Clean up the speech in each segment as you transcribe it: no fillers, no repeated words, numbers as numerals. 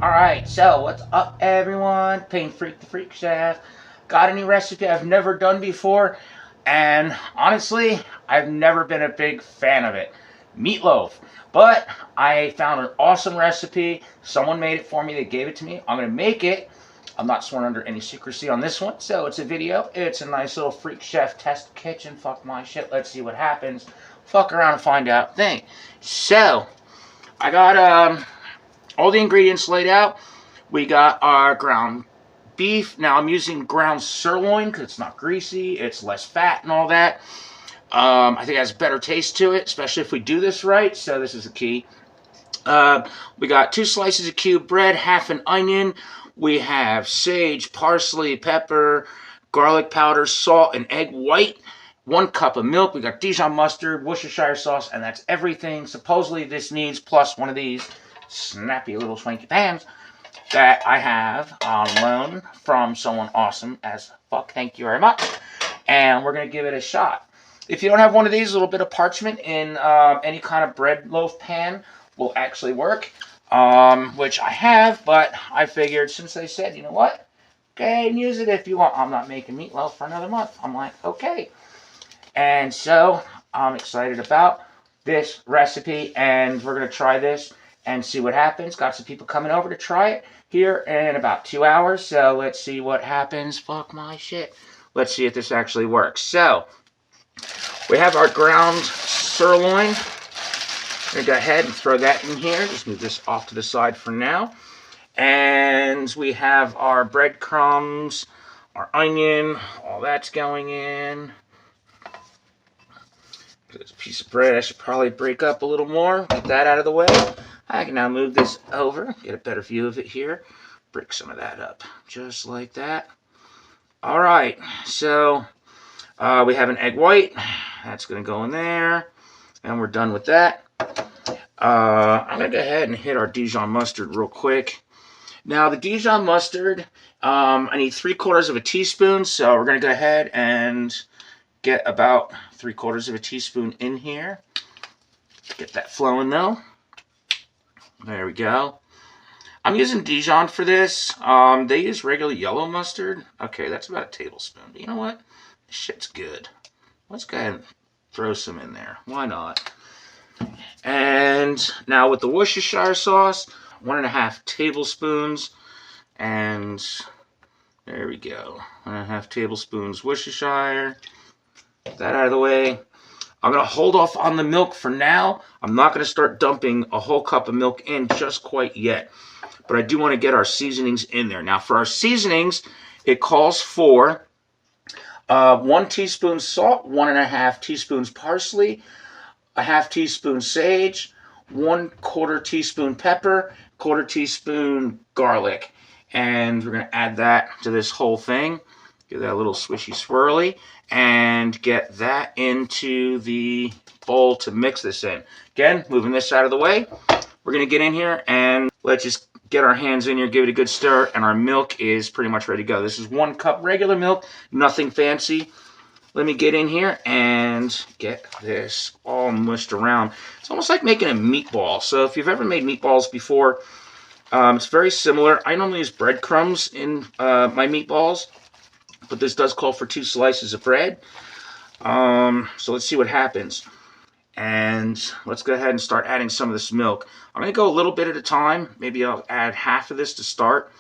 Alright, so what's up everyone? Pain Freak the Freak Chef. Got a new recipe I've never done before, and honestly, I've never been a big fan of it. Meatloaf. But I found an awesome recipe. Someone made it for me, they gave it to me. I'm gonna make it. I'm not sworn under any secrecy on this one, so it's a video. It's a nice little Freak Chef test kitchen. Fuck my shit, let's see what happens. Fuck around and find out thing. So, I got all the ingredients laid out. We got our ground beef. Now I'm using ground sirloin because it's not greasy, it's less fat and all that. I think it has better taste to it, especially if we do this right, so this is the key. We got 2 slices of cube bread, half an onion. We have sage, parsley, pepper, garlic powder, salt, and egg white. 1 cup of milk. We got Dijon mustard, Worcestershire sauce, and that's everything. Supposedly this needs plus one of these snappy little swanky pans that I have on loan from someone awesome as fuck. Thank you very much. And we're going to give it a shot. If you don't have one of these, a little bit of parchment in any kind of bread loaf pan will actually work, which I have, but I figured since they said, you know what, go ahead and use it if you want. I'm not making meatloaf for another month. I'm like, okay. And so I'm excited about this recipe, and we're going to try this and see what happens. Got some people coming over to try it here in about 2 hours, so let's see what happens. Fuck my shit. Let's see if this actually works. So, we have our ground sirloin. I'm going to go ahead and throw that in here. Just move this off to the side for now. And we have our breadcrumbs, our onion, all that's going in. There's a piece of bread I should probably break up a little more. Get that out of the way. I can now move this over, get a better view of it here. Break some of that up, just like that. Alright, so we have an egg white. That's going to go in there. And we're done with that. I'm going to go ahead and hit our Dijon mustard real quick. Now, the Dijon mustard, I need 3/4 of a teaspoon. So we're going to go ahead and get about 3/4 of a teaspoon in here. Get that flowing though. There we go. I'm using Dijon for this. They use regular yellow mustard. Okay, that's about a tablespoon. But you know what? This shit's good. Let's go ahead and throw some in there. Why not? And now with the Worcestershire sauce, 1.5 tablespoons. And there we go. 1.5 tablespoons Worcestershire. Get that out of the way. I'm going to hold off on the milk for now. I'm not going to start dumping a whole cup of milk in just quite yet. But I do want to get our seasonings in there. Now for our seasonings, it calls for 1 teaspoon salt, 1.5 teaspoons parsley, 1/2 teaspoon sage, 1/4 teaspoon pepper, 1/4 teaspoon garlic. And we're going to add that to this whole thing. Give that a little swishy swirly and get that into the bowl to mix this in. Again, moving this out of the way, we're going to get in here and let's just get our hands in here, give it a good stir, and our milk is pretty much ready to go. This is 1 cup regular milk, nothing fancy. Let me get in here and get this all mushed around. It's almost like making a meatball. So if you've ever made meatballs before, it's very similar. I normally use breadcrumbs in my meatballs, but this does call for 2 slices of bread. So let's see what happens. And let's go ahead and start adding some of this milk. I'm going to go a little bit at a time. Maybe I'll add half of this to start,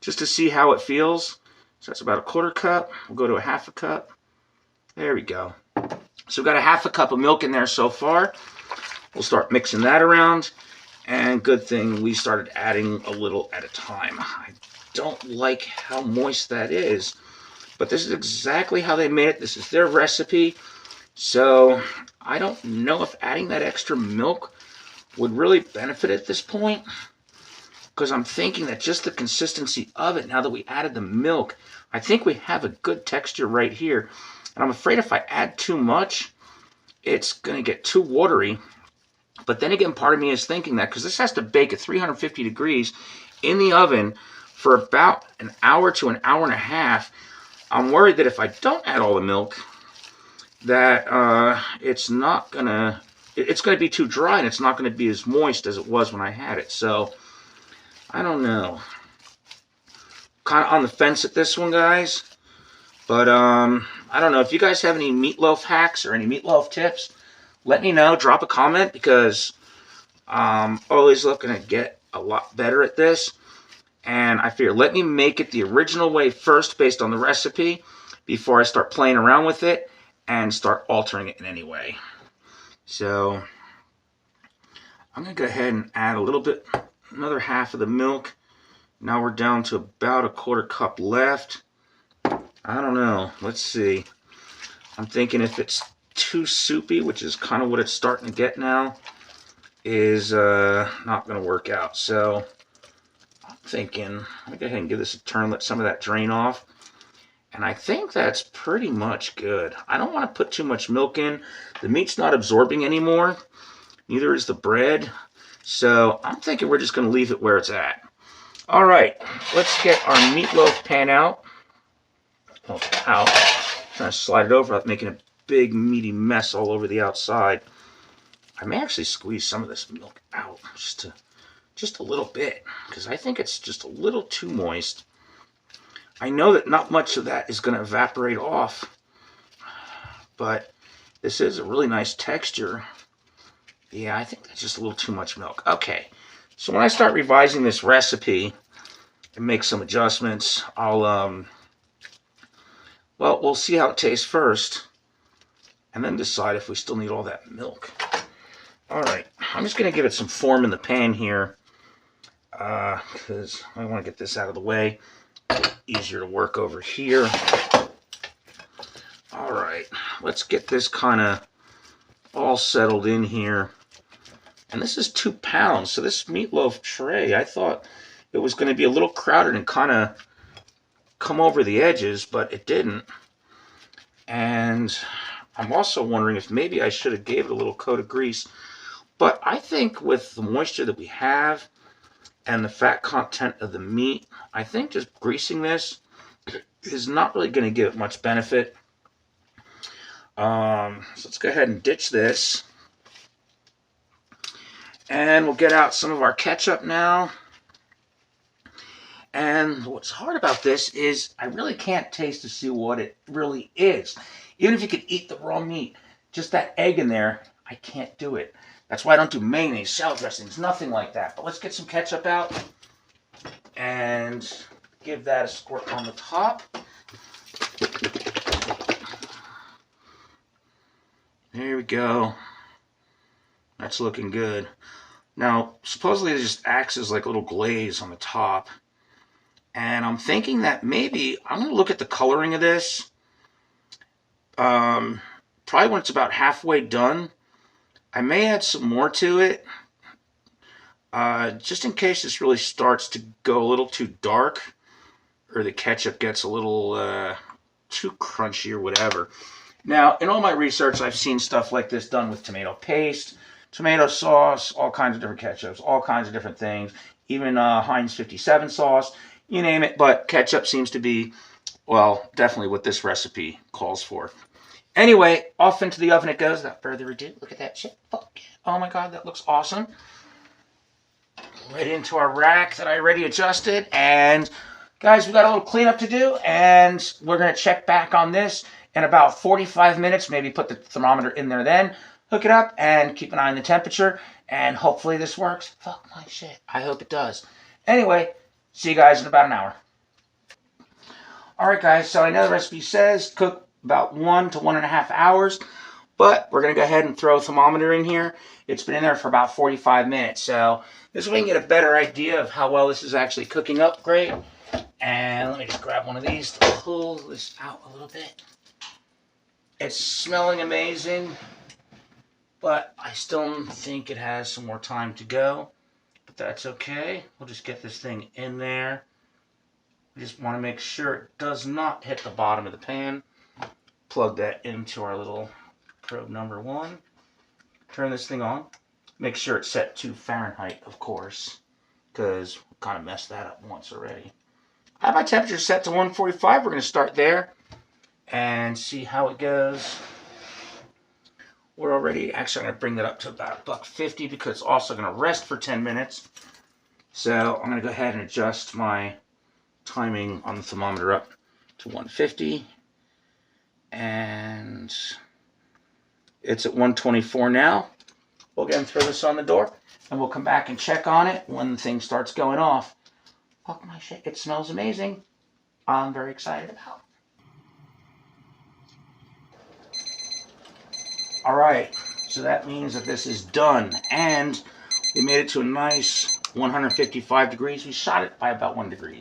just to see how it feels. So that's about 1/4 cup. We'll go to 1/2 cup. There we go. So we've got 1/2 cup of milk in there so far. We'll start mixing that around. And good thing we started adding a little at a time. I don't like how moist that is. But this is exactly how they made it. This is their recipe. So I don't know if adding that extra milk would really benefit at this point. Because I'm thinking that just the consistency of it, now that we added the milk, I think we have a good texture right here. And I'm afraid if I add too much, it's going to get too watery. But then again, part of me is thinking that because this has to bake at 350 degrees in the oven for about 1 hour to 1.5 hours, I'm worried that if I don't add all the milk, that it's going to be too dry and it's not going to be as moist as it was when I had it. So I don't know. Kind of on the fence at this one, guys. But I don't know. If you guys have any meatloaf hacks or any meatloaf tips, let me know. Drop a comment, because I'm always looking to get a lot better at this. And I figure, let me make it the original way first based on the recipe before I start playing around with it and start altering it in any way. So I'm going to go ahead and add a little bit, another half of the milk. Now we're down to about a 1/4 cup left. I don't know. Let's see. I'm thinking if it's too soupy, which is kind of what it's starting to get now, is not going to work out. So I'm thinking, let me go ahead and give this a turn, let some of that drain off. And I think that's pretty much good. I don't want to put too much milk in. The meat's not absorbing anymore. Neither is the bread. So I'm thinking we're just going to leave it where it's at. All right, let's get our meatloaf pan out. Oh, out. Trying to slide it over without making a big meaty mess all over the outside. I may actually squeeze some of this milk out just a little bit, because I think it's just a little too moist. I know that not much of that is going to evaporate off, but this is a really nice texture. Yeah, I think that's just a little too much milk. Okay, so when I start revising this recipe and make some adjustments, I'll well, we'll see how it tastes first, and then decide if we still need all that milk. All right, I'm just going to give it some form in the pan here, because I want to get this out of the way. Easier to work over here. All right, let's get this kind of all settled in here. And this is 2 pounds, so this meatloaf tray, I thought it was going to be a little crowded and kind of come over the edges, but it didn't. And I'm also wondering if maybe I should have gave it a little coat of grease. But I think with the moisture that we have and the fat content of the meat, I think just greasing this is not really going to give it much benefit. So let's go ahead and ditch this. And we'll get out some of our ketchup now. And what's hard about this is I really can't taste to see what it really is. Even if you could eat the raw meat, just that egg in there, I can't do it. That's why I don't do mayonnaise, salad dressings, nothing like that. But let's get some ketchup out and give that a squirt on the top. There we go. That's looking good. Now, supposedly it just acts as like a little glaze on the top. And I'm thinking that maybe I'm going to look at the coloring of this. Probably when it's about halfway done, I may add some more to it. Just in case this really starts to go a little too dark, or the ketchup gets a little too crunchy or whatever. Now, in all my research, I've seen stuff like this done with tomato paste, tomato sauce, all kinds of different ketchups, all kinds of different things, even Heinz 57 sauce, you name it. But ketchup seems to be, well, definitely what this recipe calls for. Anyway, off into the oven it goes. Without further ado, look at that shit. Fuck. Oh my God, that looks awesome. Right into our rack that I already adjusted. And guys, we got a little cleanup to do, and we're going to check back on this in about 45 minutes. Maybe put the thermometer in there then. Hook it up and keep an eye on the temperature, and hopefully this works. Fuck my shit. I hope it does. Anyway, see you guys in about an hour. Alright guys, so I know the recipe says cook about 1 to 1.5 hours, but we're going to go ahead and throw a thermometer in here. It's been in there for about 45 minutes, so this way we can get a better idea of how well this is actually cooking up great. And let me just grab one of these to pull this out a little bit. It's smelling amazing, but I still think it has some more time to go, but that's okay. We'll just get this thing in there. We just want to make sure it does not hit the bottom of the pan. Plug that into our little probe number 1. Turn this thing on. Make sure it's set to Fahrenheit, of course, because we kind of messed that up once already. I have my temperature set to 145. We're going to start there and see how it goes. We're already, actually I'm going to bring that up to about $1.50 because it's also going to rest for 10 minutes. So I'm going to go ahead and adjust my timing on the thermometer up to 150. And it's at 124 now. We'll go ahead and throw this on the door, and we'll come back and check on it when the thing starts going off. Fuck my shit, it smells amazing. I'm very excited about it. Alright, so that means that this is done, and we made it to a nice 155 degrees. We shot it by about 1 degree.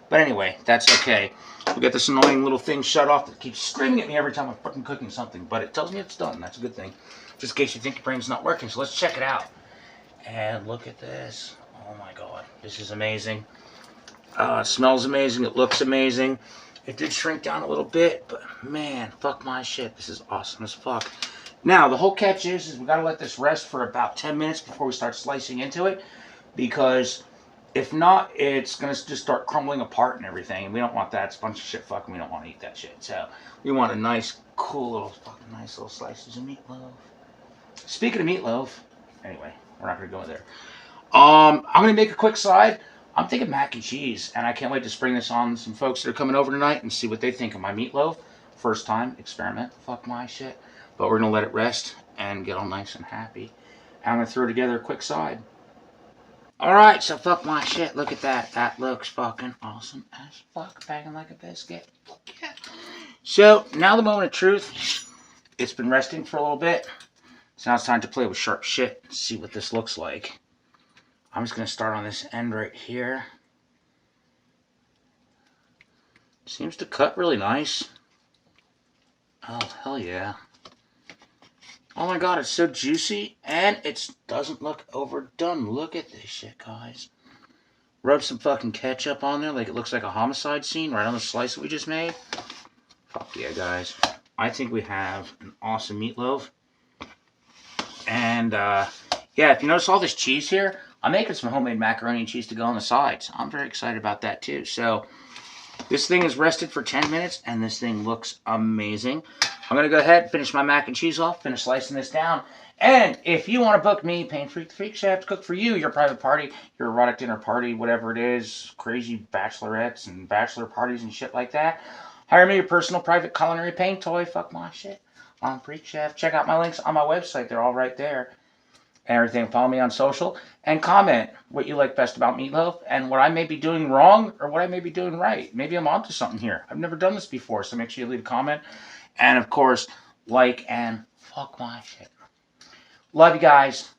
But anyway, that's okay. We got this annoying little thing shut off that keeps screaming at me every time I'm fucking cooking something, but it tells me it's done. That's a good thing. Just in case you think your brain's not working, so let's check it out. And look at this. Oh my god, this is amazing. It smells amazing. It looks amazing. It did shrink down a little bit, but man, fuck my shit. This is awesome as fuck. Now, the whole catch is we gotta let this rest for about 10 minutes before we start slicing into it, because if not, it's gonna just start crumbling apart and everything, and we don't want that. It's a bunch of shit fucking. We don't want to eat that shit. So we want a nice, cool little fucking nice little slices of meatloaf. Speaking of meatloaf, anyway, we're not gonna go there. I'm gonna make a quick side. I'm thinking mac and cheese, and I can't wait to spring this on some folks that are coming over tonight and see what they think of my meatloaf. First time experiment. Fuck my shit. But we're gonna let it rest and get all nice and happy. And I'm gonna throw together a quick side. Alright, so fuck my shit. Look at that. That looks fucking awesome as fuck. Banging like a biscuit. Fuck yeah. So, now the moment of truth. It's been resting for a little bit. So now it's time to play with sharp shit and see what this looks like. I'm just going to start on this end right here. Seems to cut really nice. Oh, hell yeah. Oh my god, it's so juicy, and it doesn't look overdone. Look at this shit, guys. Rub some fucking ketchup on there like it looks like a homicide scene right on the slice that we just made. Fuck yeah, guys. I think we have an awesome meatloaf. And, yeah, if you notice all this cheese here, I'm making some homemade macaroni and cheese to go on the sides. I'm very excited about that, too. So, this thing is rested for 10 minutes, and this thing looks amazing. I'm going to go ahead and finish my mac and cheese off, finish slicing this down. And if you want to book me, Pain Freak the Freak Chef, to cook for you, your private party, your erotic dinner party, whatever it is, crazy bachelorettes and bachelor parties and shit like that, hire me your personal private culinary pain toy. Fuck my shit. I'm Freak Chef. Check out my links on my website. They're all right there. And everything. Follow me on social and comment what you like best about meatloaf and what I may be doing wrong or what I may be doing right. Maybe I'm onto something here. I've never done this before, so make sure you leave a comment. And of course, like and fuck my shit. Love you guys.